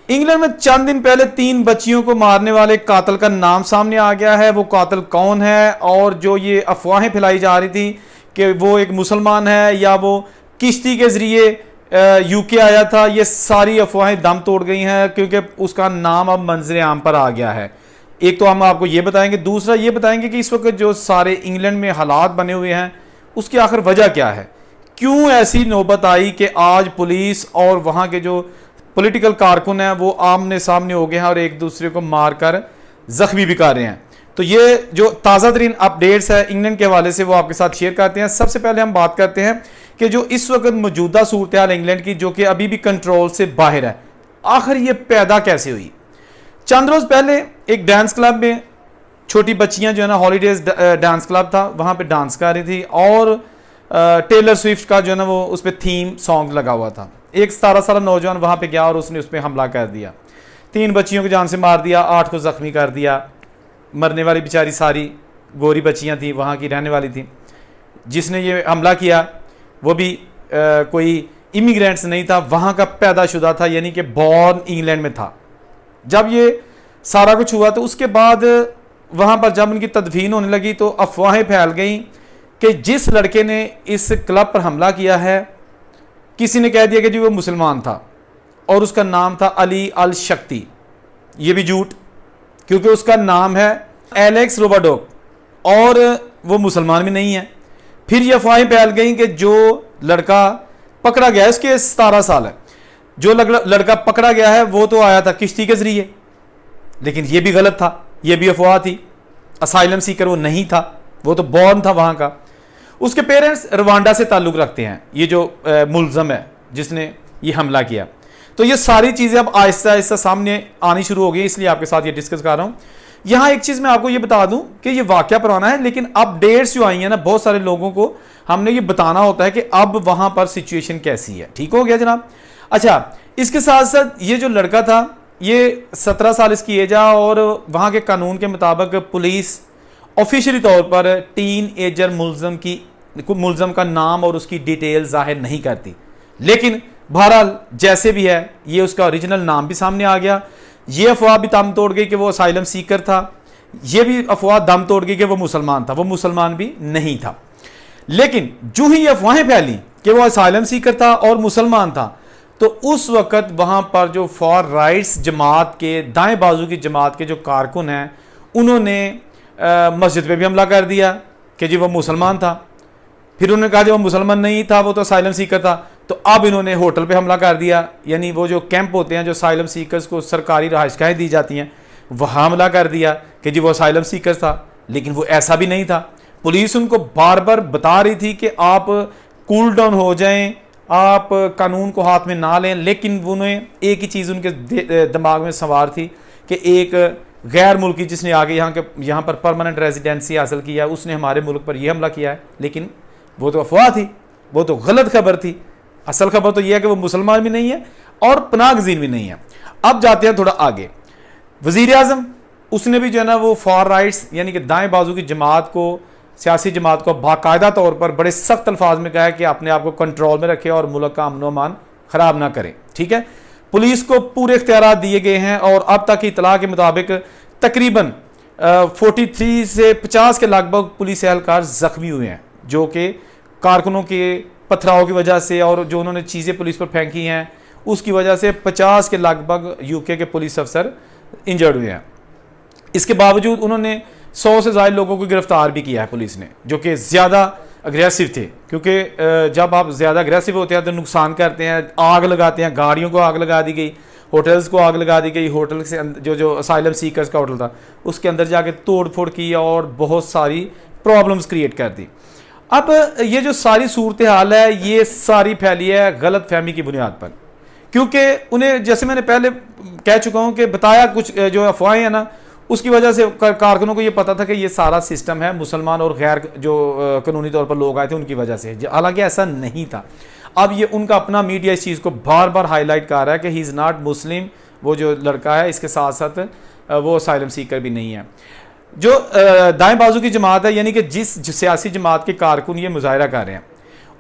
England में चंद दिन पहले 3 बच्चियों को मारने वाले कातिल का नाम सामने आ गया है। वो कातिल कौन है, और जो ये अफवाहें फैलाई जा रही थी कि वो एक मुसलमान है या वो किश्ती के जरिए यूके आया था, ये सारी अफवाहें दम तोड़ गई हैं, क्योंकि उसका नाम अब मंजर आम पर आ गया है। एक तो हम आपको ये बताएंगे, दूसरा ये बताएंगे कि इस वक्त जो सारे इंग्लैंड में हालात बने हुए हैं उसकी आखिर वजह क्या है, क्यों ऐसी नौबत आई कि आज पुलिस और वहाँ के जो पॉलिटिकल कारकुन हैं वो आमने सामने हो गए हैं और एक दूसरे को मारकर जख्मी भी कर रहे हैं। तो ये जो ताज़ा तरीन अपडेट्स है इंग्लैंड के हवाले से वो आपके साथ शेयर करते हैं। सबसे पहले हम बात करते हैं कि जो इस वक्त मौजूदा सूरत हाल इंग्लैंड की, जो कि अभी भी कंट्रोल से बाहर है, आखिर ये पैदा कैसे हुई। चंद रोज पहले एक डांस क्लब में छोटी बच्चियां जो है ना, हॉलीडेज डांस क्लब था, वहां पे डांस कर रही थी और टेलर स्विफ्ट का जो है ना वो उस पर थीम सॉन्ग लगा हुआ था। एक 17 साल नौजवान वहां पे गया और उसने उस पर हमला कर दिया, 3 बच्चियों को जान से मार दिया, 8 को जख्मी कर दिया। मरने वाली बेचारी सारी गोरी बच्चियां थी, वहां की रहने वाली थी। जिसने ये हमला किया वो भी कोई इमिग्रेंट्स नहीं था, वहां का पैदाशुदा था, यानी कि बॉर्न इंग्लैंड में था। जब ये सारा कुछ हुआ तो उसके बाद वहां पर जब उनकी तदफीन होने लगी तो अफवाहें फैल गई कि जिस लड़के ने इस क्लब पर हमला किया है, किसी ने कह दिया कि जी वो मुसलमान था और उसका नाम था अली अल शक्ति। ये भी झूठ, क्योंकि उसका नाम है एलेक्स रोबाडोक और वो मुसलमान भी नहीं है। फिर ये अफवाहें फैल गई कि जो लड़का पकड़ा गया है, उसके 17 साल है, जो लड़का पकड़ा गया है वो तो आया था किश्ती के जरिए, लेकिन ये भी गलत था, ये भी अफवाह थी। असाइलम सीकर वो नहीं था, वो तो बॉर्न था वहां का। उसके पेरेंट्स रवांडा से ताल्लुक रखते हैं, ये जो मुलजम है जिसने ये हमला किया। तो ये सारी चीज़ें अब आहिस्ता आहिस्ता सामने आनी शुरू हो गई, इसलिए आपके साथ ये डिस्कस कर रहा हूँ। यहाँ एक चीज़ मैं आपको ये बता दूं कि ये वाकया पुराना है, लेकिन अपडेट्स जो आई हैं ना, बहुत सारे लोगों को हमने ये बताना होता है कि अब वहाँ पर सिचुएशन कैसी है। ठीक हो गया जनाब। अच्छा, इसके साथ साथ ये जो लड़का था, ये 17 साल इसकी एज है और वहाँ के कानून के मुताबिक पुलिस ऑफिशियली तौर पर टीन एजर मुलजम का नाम और उसकी डिटेल जाहिर नहीं करती। लेकिन बहरहाल जैसे भी है, ये उसका ओरिजिनल नाम भी सामने आ गया। ये अफवाह भी दम तोड़ गई कि वो असाइलम सीकर था, ये भी अफवाह दम तोड़ गई कि वो मुसलमान था, वो मुसलमान भी नहीं था। लेकिन जो ही अफवाहें फैली कि वो असाइलम सीकर था और मुसलमान था, तो उस वक्त वहां पर जो फॉर राइट्स जमात के, दाएं बाजू की जमात के जो कारकुन हैं, उन्होंने मस्जिद पे भी हमला कर दिया कि जी वो मुसलमान था। फिर उन्होंने कहा जी वो मुसलमान नहीं था, वो तो असाइलम सीकर था। तो अब इन्होंने होटल पे हमला कर दिया, यानी वो जो कैंप होते हैं जो असाइलम सीकर्स को सरकारी रहायशगाहें दी जाती हैं, वहाँ हमला कर दिया कि जी वो असाइलम सीकर्स था। लेकिन वो ऐसा भी नहीं था। पुलिस उनको बार बार बता रही थी कि आप कूल डाउन हो जाएं, आप कानून को हाथ में ना लें। लेकिन उन्हें एक ही चीज़ उनके दिमाग में सवार थी कि एक गैर मुल्की जिसने आगे यहाँ पर परमानेंट रेजिडेंसी हासिल किया है, उसने हमारे मुल्क पर यह हमला किया है। लेकिन वो तो अफवाह थी, वो तो गलत खबर थी। असल खबर तो यह है कि वो मुसलमान भी नहीं है और पनाह गज़ीर भी नहीं है। अब जाते हैं थोड़ा आगे। वज़ीर आज़म उसने भी जो है ना वो फॉर राइट्स यानी कि दाएं बाजू की जमात को, सियासी जमात को बाकायदा तौर पर बड़े सख्त अल्फाज में कहा है कि अपने आप को कंट्रोल में रखें और मुल्क का अमन अमान ख़राब ना करें। ठीक है, पुलिस को पूरे इख्तियारात दिए गए हैं और अब तक की इतला के मुताबिक तकरीबन 43 से 50 के लगभग पुलिस एहलकार ज़ख्मी हुए हैं, जो कि कारकुनों के पथराव की वजह से और जो उन्होंने चीज़ें पुलिस पर फेंकी हैं उसकी वजह से 50 के लगभग यूके के पुलिस अफसर इंजर्ड हुए हैं। इसके बावजूद उन्होंने 100 से ज़्यादा लोगों को गिरफ्तार भी किया है पुलिस ने, जो कि ज़्यादा अग्रेसिव थे। क्योंकि जब आप ज़्यादा अग्रेसिव होते हैं तो नुकसान करते हैं, आग लगाते हैं, गाड़ियों को आग लगा दी गई, होटल्स को आग लगा दी गई। होटल से जो असाइलम सीकर्स का होटल था उसके अंदर जाके तोड़ फोड़ की और बहुत सारी प्रॉब्लम्स क्रिएट कर दी। अब ये जो सारी सूरत हाल है ये सारी फैली है गलत फहमी की बुनियाद पर, क्योंकि उन्हें जैसे मैंने पहले कह चुका हूँ कि बताया कुछ जो अफवाहें हैं ना, उसकी वजह से कारकुनों को ये पता था कि ये सारा सिस्टम है मुसलमान और गैर जो कानूनी तौर पर लोग आए थे उनकी वजह से, हालांकि ऐसा नहीं था। अब ये उनका अपना मीडिया इस चीज़ को बार बार हाईलाइट कर रहा है कि ही इज़ नॉट मुस्लिम, वो जो लड़का है इसके साथ साथ वो असाइलम सीकर भी नहीं है। जो दाएं बाजू की जमात है, यानी कि जिस सियासी जमात के कारकुन ये मुजाहरा कर रहे हैं,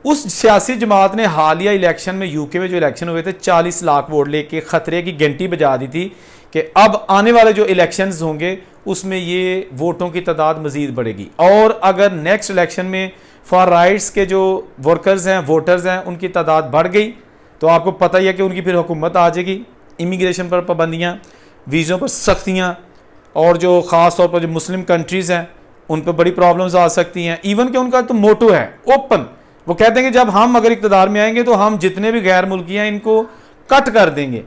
उस सियासी जमात ने हालिया इलेक्शन में, यूके में जो इलेक्शन हुए थे, 40 लाख वोट लेके खतरे की घंटी बजा दी थी कि अब आने वाले जो इलेक्शंस होंगे उसमें ये वोटों की तादाद मजीद बढ़ेगी। और अगर नेक्स्ट इलेक्शन में फॉर राइट्स के जो वर्कर्स हैं, वोटर्स हैं, उनकी तादाद बढ़ गई तो आपको पता ही है कि उनकी फिर हुकूमत आ जाएगी। इमिग्रेशन पर पाबंदियाँ, वीज़ों पर सख्तियाँ, और जो ख़ास तौर पर जो मुस्लिम कंट्रीज़ हैं उन पर बड़ी प्रॉब्लम्स आ सकती हैं। इवन कि उनका तो मोटो है ओपन, वो कहते हैं कि जब हम अगर इक़्तिदार में आएंगे तो हम जितने भी गैर मुल्की हैं इनको कट कर देंगे,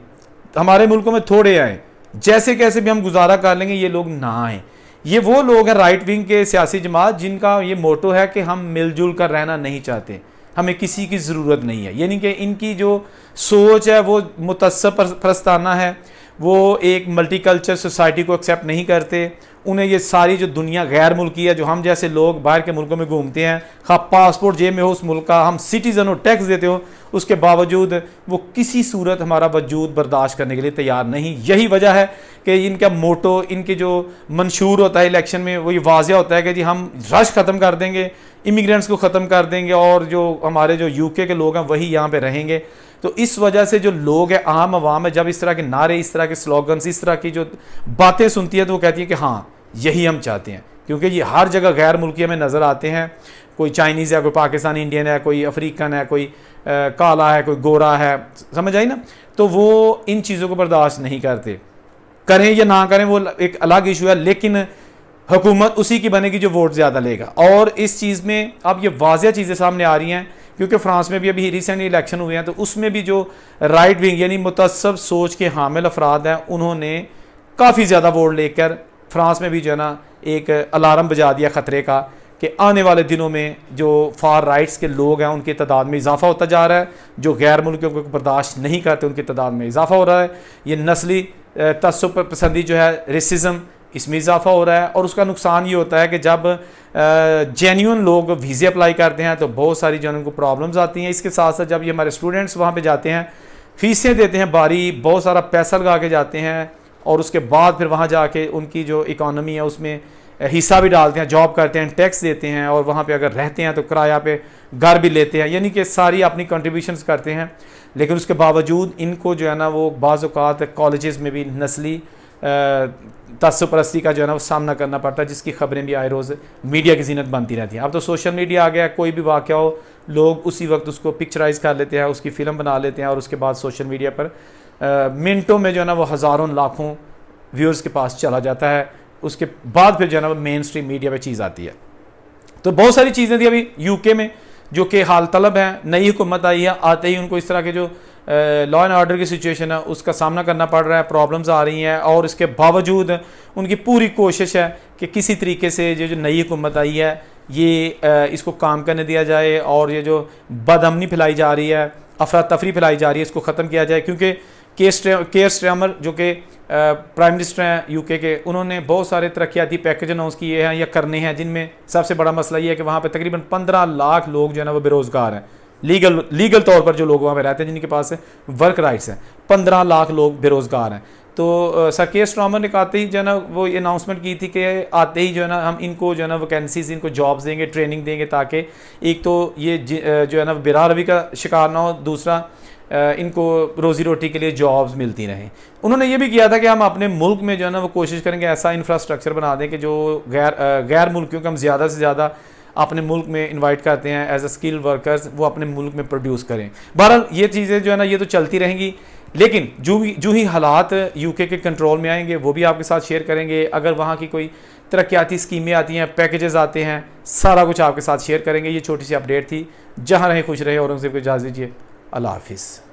हमारे मुल्कों में थोड़े आए, जैसे कैसे भी हम गुजारा कर लेंगे, ये लोग ना आए। ये वो लोग हैं राइट विंग के सियासी जमात जिनका ये मोटो है कि हम मिलजुल कर रहना नहीं चाहते, हमें किसी की ज़रूरत नहीं है। यानी कि इनकी जो सोच है वो मुतअस्सब परस्ताना है, वो एक मल्टीकल्चर सोसाइटी को एक्सेप्ट नहीं करते। उन्हें ये सारी जो दुनिया गैर मुल्की है, जो हम जैसे लोग बाहर के मुल्कों में घूमते हैं, खा पासपोर्ट जेब में हो उस मुल्क का, हम सिटीज़न हो, टैक्स देते हो, उसके बावजूद वो किसी सूरत हमारा वजूद बर्दाश्त करने के लिए तैयार नहीं। यही वजह है कि इनका मोटो, इनके जो मंशूर होता है इलेक्शन में, वो ये वाज़ेह होता है कि जी हम रश ख़त्म कर देंगे, इमिग्रेंट्स को ख़त्म कर देंगे और जो हमारे जो यूके के लोग हैं वही यहाँ पे रहेंगे। तो इस वजह से जो लोग हैं, आम आवाम है, जब इस तरह के नारे, इस तरह के स्लोगन्स, इस तरह की जो बातें सुनती है तो वो कहती है कि हाँ यही हम चाहते हैं। क्योंकि ये हर जगह गैर मुल्की में नज़र आते हैं, कोई चाइनीज़ है, कोई पाकिस्तानी इंडियन है, कोई अफ्रीकन है, कोई काला है, कोई गोरा है, समझ आई ना। तो वो इन चीज़ों को बर्दाश्त नहीं करते, करें या ना करें वो एक अलग इशू है, लेकिन हुकूमत उसी की बनेगी जो वोट ज़्यादा लेगा। और इस चीज़ में अब ये वाज़ेह चीज़ें सामने आ रही हैं, क्योंकि फ्रांस में भी अभी रिसेंटली इलेक्शन हुए हैं, तो उसमें भी जो राइट विंग यानी मुतअस्सब सोच के हामिल अफराद हैं, उन्होंने काफ़ी ज़्यादा वोट लेकर फ्रांस में भी जो है ना एक अलार्म बजा दिया ख़तरे का कि आने वाले दिनों में जो फार राइट्स के लोग हैं उनकी तादाद में इजाफा होता जा रहा है, जो गैर मुल्कियों को बर्दाश्त नहीं करते उनकी तादाद में इजाफा हो रहा है। ये नस्ली तअस्सुब पसंदी जो है, रेसिज्म, इसमें इजाफा हो रहा है। और उसका नुकसान ये होता है कि जब जेन्युइन लोग वीज़े अप्लाई करते हैं तो बहुत सारी जो उनको प्रॉब्लम्स आती हैं। इसके साथ साथ जब ये हमारे स्टूडेंट्स वहाँ पे जाते हैं, फ़ीसें देते हैं भारी, बहुत सारा पैसा लगा के जाते हैं, और उसके बाद फिर वहाँ जाके उनकी जो इकॉनमी है उसमें हिस्सा भी डालते हैं, जॉब करते हैं, टैक्स देते हैं, और वहाँ पे अगर रहते हैं तो किराया पे घर भी लेते हैं, यानी कि सारी अपनी कंट्रीब्यूशंस करते हैं। लेकिन उसके बावजूद इनको जो है ना वो बाज़ औक़ात कॉलेजेस में भी नस्ली तअस्सुब परस्ती का जो है ना वो सामना करना पड़ता है, जिसकी खबरें भी आए रोज़ मीडिया की ज़ीनत बनती रहती हैं। अब तो सोशल मीडिया आ गया, कोई भी वाक़या हो लोग उसी वक्त उसको पिक्चराइज़ कर लेते हैं, उसकी फ़िल्म बना लेते हैं, और उसके बाद सोशल मीडिया पर मिनटों में जो है ना वो हज़ारों लाखों व्यूअर्स के पास चला जाता है। उसके बाद फिर जो है ना मेन स्ट्रीम मीडिया पे चीज़ आती है। तो बहुत सारी चीज़ें थी अभी यूके में जो कि हाल तलब हैं। नई हुकूमत आई है, आते ही उनको इस तरह के जो लॉ एंड ऑर्डर की सिचुएशन है उसका सामना करना पड़ रहा है, प्रॉब्लम्स आ रही हैं, और इसके बावजूद उनकी पूरी कोशिश है कि किसी तरीके से जो नई हुकूमत आई है ये इसको काम करने दिया जाए, और ये जो बदअमनी फैलाई जा रही है, अफरा तफरी फैलाई जा रही है, इसको ख़त्म किया जाए। क्योंकि केयर स्टारमर जो कि प्राइम मिनिस्टर हैं यूके के, उन्होंने बहुत सारे तरक्याती पैकेज अनाउंस किए हैं या करने हैं, जिनमें सबसे बड़ा मसला ये है कि वहाँ पे तकरीबन 15 लाख लोग जो है ना वो बेरोज़गार हैं। लीगल तौर पर जो लोग वहाँ पे रहते हैं जिनके पास वर्क राइट्स हैं, 15 लाख लोग बेरोज़गार हैं। तो सर केयर स्टारमर ने आते ही जो है ना वो ये अनाउंसमेंट की थी कि आते ही जो है ना हम इनको जो है ना वैकेंसीज, इनको जॉब्स देंगे, ट्रेनिंग देंगे, ताकि एक तो ये जो है ना बेरा रवि का शिकार ना हो, दूसरा इनको रोज़ी रोटी के लिए जॉब्स मिलती रहें। उन्होंने ये भी किया था कि हम अपने मुल्क में जो है ना वो कोशिश करेंगे ऐसा इंफ्रास्ट्रक्चर बना दें कि जो गैर मुल्कियों को हम ज़्यादा से ज़्यादा अपने मुल्क में इनवाइट करते हैं एज अ स्किल वर्कर्स, वो अपने मुल्क में प्रोड्यूस करें। बहरहाल ये चीज़ें जो है ना ये तो चलती रहेंगी, लेकिन जो ही हालात यूके के कंट्रोल में आएंगे वो भी आपके साथ शेयर करेंगे। अगर वहाँ की कोई तरक्याती स्कीमें आती हैं, पैकेजेस आते हैं, सारा कुछ आपके साथ शेयर करेंगे। ये छोटी सी अपडेट थी। जहाँ रहें खुश रहे, और उनसे इजाज़त दीजिए। अल्लाह हाफिज़।